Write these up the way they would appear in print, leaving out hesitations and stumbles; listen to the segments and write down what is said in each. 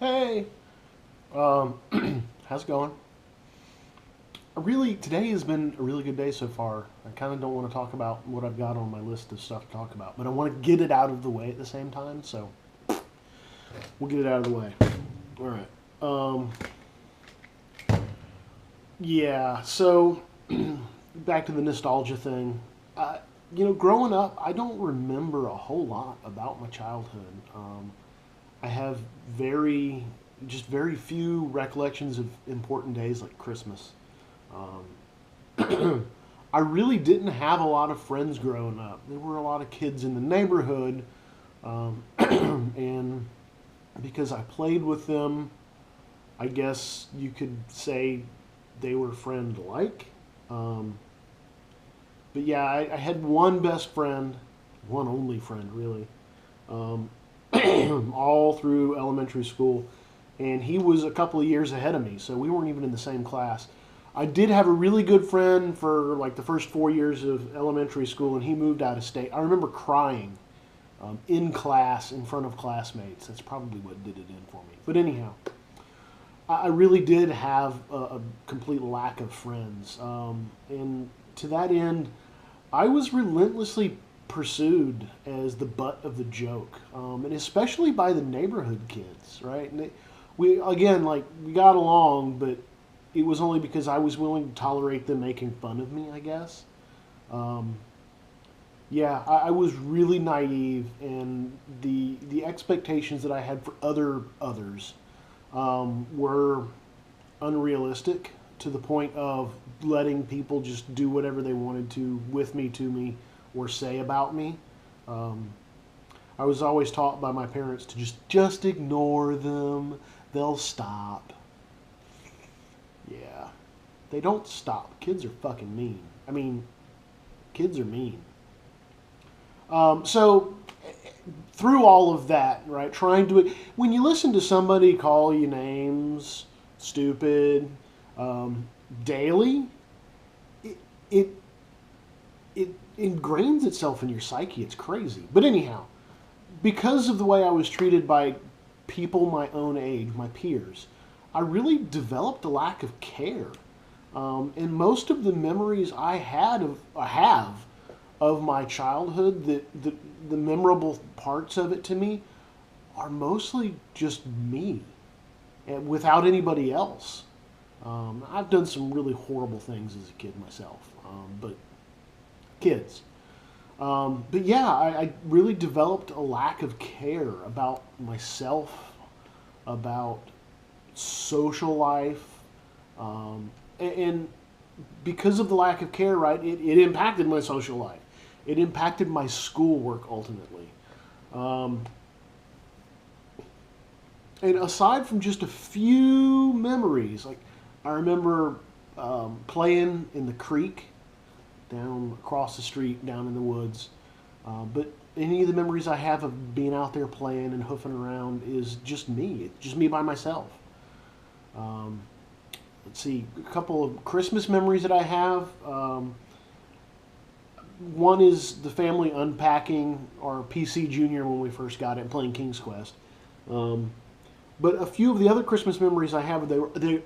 Hey, how's it going? Really, today has been a really good day so far. I kind of don't want to talk about what I've got on my list of stuff to talk about, but I want to get it out of the way at the same time, so we'll get it out of the way. All right. Um, yeah, so back to the nostalgia thing. Growing up, I don't remember a whole lot about my childhood. I have very, just very few recollections of important days like Christmas. I really didn't have a lot of friends growing up. There were a lot of kids in the neighborhood, and because I played with them, I guess you could say they were friend like. Um, but yeah, I had one best friend, one only friend really, um, all through elementary school, and he was a couple of years ahead of me, so we weren't even in the same class. I did have a really good friend for like the first 4 years of elementary school, and he moved out of state. I remember crying in class in front of classmates. That's probably what did it in for me. But anyhow, I really did have a complete lack of friends, and to that end, I was relentlessly pursued as the butt of the joke, and especially by the neighborhood kids, right? And we again like we got along, but it was only because I was willing to tolerate them making fun of me, I guess. Um, yeah, I was really naive, and the expectations that I had for others were unrealistic to the point of letting people just do whatever they wanted to with me, to me, or say about me. Um, I was always taught by my parents to just ignore them; they'll stop. Yeah, they don't stop. Kids are fucking mean. I mean, kids are mean. So through all of that, right, trying to when you listen to somebody call you names, stupid, um, daily, it, it it ingrains itself in your psyche. It's crazy. But anyhow, because of the way I was treated by people my own age, my peers, I really developed a lack of care. And most of the memories I have of my childhood, the memorable parts of it to me, are mostly just me, and without anybody else. I've done some really horrible things as a kid myself, but kids. But yeah, I really developed a lack of care about myself, about social life, and because of the lack of care, right, it impacted my social life. It impacted my schoolwork ultimately. Um, and aside from just a few memories, like I remember playing in the creek down across the street, down in the woods. But any of the memories I have of being out there playing and hoofing around is just me. It's just me by myself. Um, let's see, a couple of Christmas memories that I have. One is the family unpacking our PC Junior when we first got it and playing King's Quest. Um, but a few of the other Christmas memories I have, they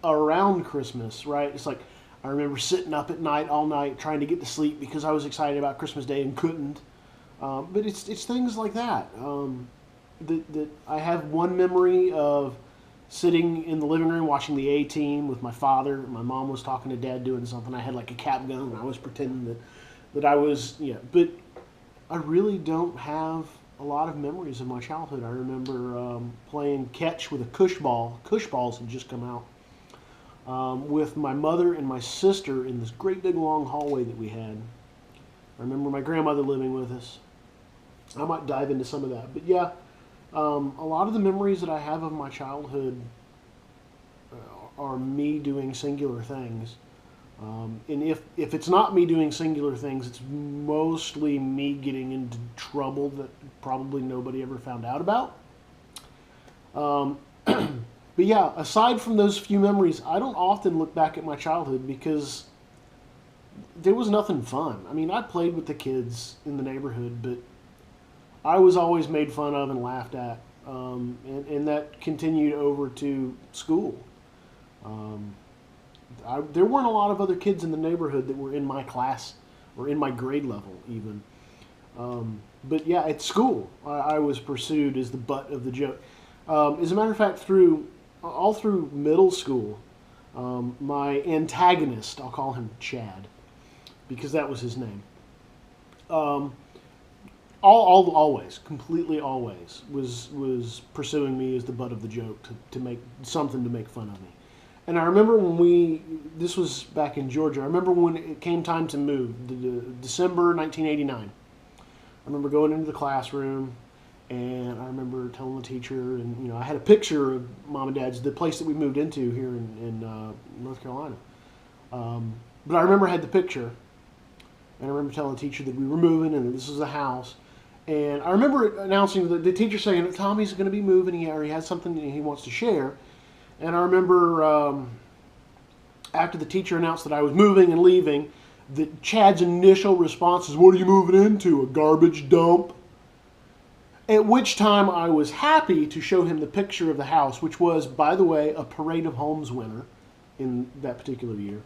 around Christmas, right? It's like I remember sitting up at night all night trying to get to sleep because I was excited about Christmas Day and couldn't. But it's things like that. That I have one memory of sitting in the living room watching the A Team with my father. My mom was talking to Dad doing something. I had like a cap gun and I was pretending that I was, yeah. But I really don't have a lot of memories of my childhood. I remember playing catch with a cush ball. Cush balls had just come out. With my mother and my sister in this great big long hallway that we had. I remember my grandmother living with us. I might dive into some of that. But yeah, a lot of the memories that I have of my childhood are me doing singular things. And if it's not me doing singular things, it's mostly me getting into trouble that probably nobody ever found out about. Um, but yeah, aside from those few memories, I don't often look back at my childhood because there was nothing fun. I mean, I played with the kids in the neighborhood, but I was always made fun of and laughed at. and that continued over to school. Um, there weren't a lot of other kids in the neighborhood that were in my class or in my grade level even. But yeah, at school, I was pursued as the butt of the joke. As a matter of fact, all through middle school, my antagonist, I'll call him Chad, because that was his name. Um, always, completely always, was pursuing me as the butt of the joke to make something to make fun of me. And I remember this was back in Georgia. I remember when it came time to move, December 1989. I remember going into the classroom, and I remember telling the teacher, and I had a picture of Mom and Dad's, the place that we moved into here in North Carolina. But I remember I had the picture, and I remember telling the teacher that we were moving, and that this was the house. And I remember announcing the teacher saying that Tommy's going to be moving, he has something that he wants to share. And I remember after the teacher announced that I was moving and leaving, that Chad's initial response is, "What are you moving into, a garbage dump?" At which time I was happy to show him the picture of the house, which was, by the way, a Parade of Homes winner in that particular year.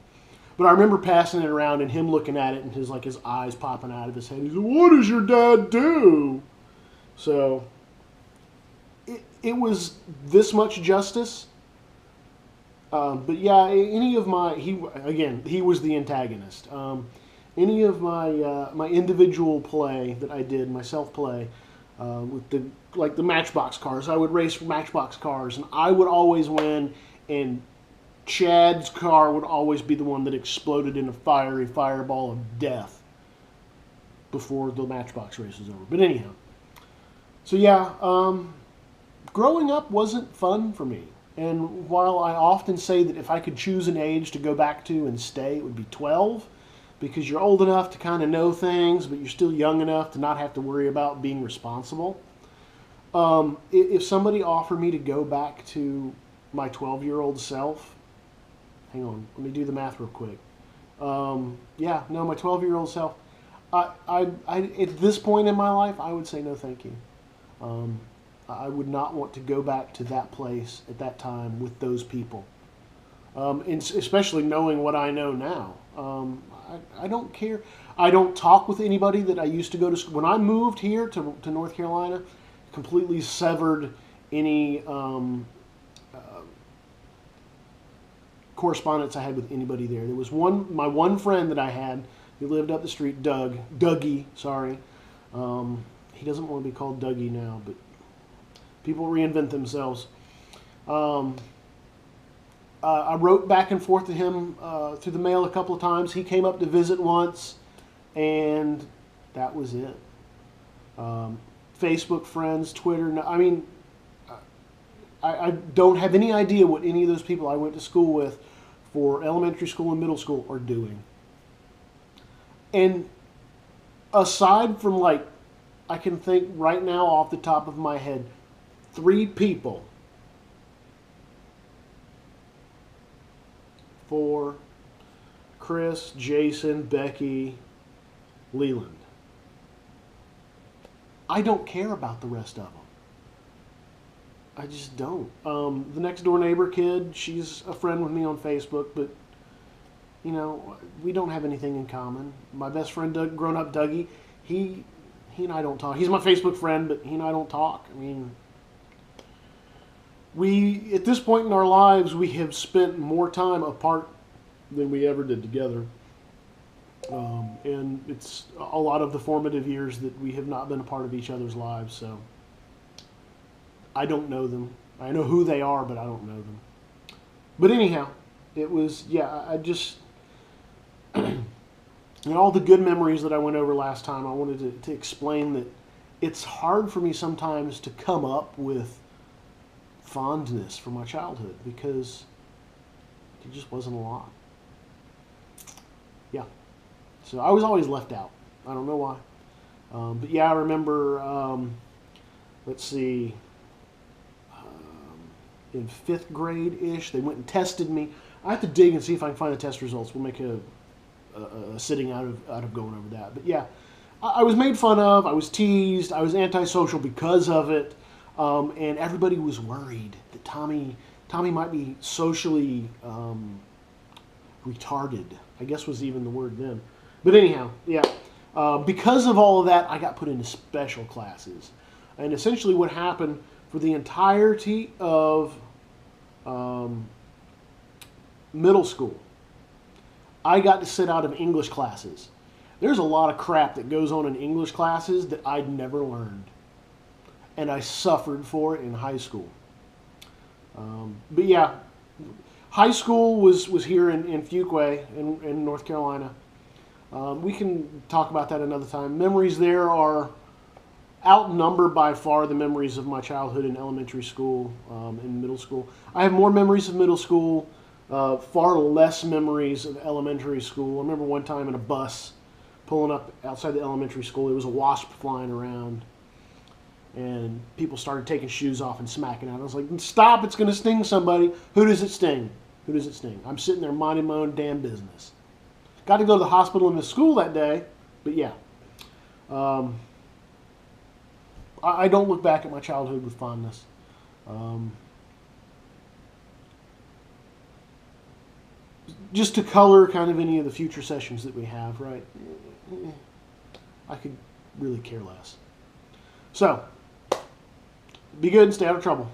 But I remember passing it around and him looking at it and his eyes popping out of his head. He said, "What does your dad do?" So it was this much justice. But yeah, he was the antagonist. Any of my individual play that I did, my self play, with the Matchbox cars, I would race Matchbox cars, and I would always win, and Chad's car would always be the one that exploded in a fiery fireball of death before the Matchbox race was over. But anyhow, so yeah, growing up wasn't fun for me. And while I often say that if I could choose an age to go back to and stay, it would be 12, because you're old enough to kind of know things, but you're still young enough to not have to worry about being responsible. If somebody offered me to go back to my 12-year-old self, hang on, let me do the math real quick. My 12-year-old self, at this point in my life, I would say no thank you. I would not want to go back to that place at that time with those people, and especially knowing what I know now. I don't care. I don't talk with anybody that I used to go to school. When I moved here to North Carolina, completely severed any correspondence I had with anybody there. There was my one friend that I had who lived up the street, Dougie, sorry. He doesn't want to be called Dougie now, but people reinvent themselves. I wrote back and forth to him through the mail a couple of times. He came up to visit once, and that was it. Facebook friends, Twitter. I don't have any idea what any of those people I went to school with for elementary school and middle school are doing. And aside from I can think right now off the top of my head, 3 people. 4, Chris, Jason, Becky, Leland. I don't care about the rest of them. I just don't. The next door neighbor kid, she's a friend with me on Facebook, but we don't have anything in common. My best friend, grown up Dougie, he and I don't talk. He's my Facebook friend, but he and I don't talk. We, at this point in our lives, we have spent more time apart than we ever did together. And it's a lot of the formative years that we have not been a part of each other's lives, so I don't know them. I know who they are, but I don't know them. But anyhow, it was, I just, and all the good memories that I went over last time, I wanted to explain that it's hard for me sometimes to come up with fondness for my childhood because it just wasn't a lot. Yeah. So I was always left out. I don't know why. But yeah, I remember, let's see, in 5th grade-ish, they went and tested me. I have to dig and see if I can find the test results. We'll make a sitting out of going over that. But yeah, I was made fun of. I was teased. I was antisocial because of it. and everybody was worried that Tommy might be socially retarded. I guess was even the word then. But anyhow, yeah. Because of all of that, I got put into special classes. And essentially what happened for the entirety of middle school, I got to sit out of English classes. There's a lot of crap that goes on in English classes that I'd never learned. And I suffered for it in high school. But yeah, high school was here in Fuquay in North Carolina. We can talk about that another time. Memories there are outnumber by far the memories of my childhood in elementary school and middle school. I have more memories of middle school, far less memories of elementary school. I remember one time in a bus pulling up outside the elementary school. There was a wasp flying around, and people started taking shoes off and smacking out. I was like, stop, it's going to sting somebody. Who does it sting? Who does it sting? I'm sitting there minding my own damn business. Got to go to the hospital and to school that day, but yeah. I don't look back at my childhood with fondness. Just to color kind of any of the future sessions that we have, right? I could really care less. So, be good and stay out of trouble.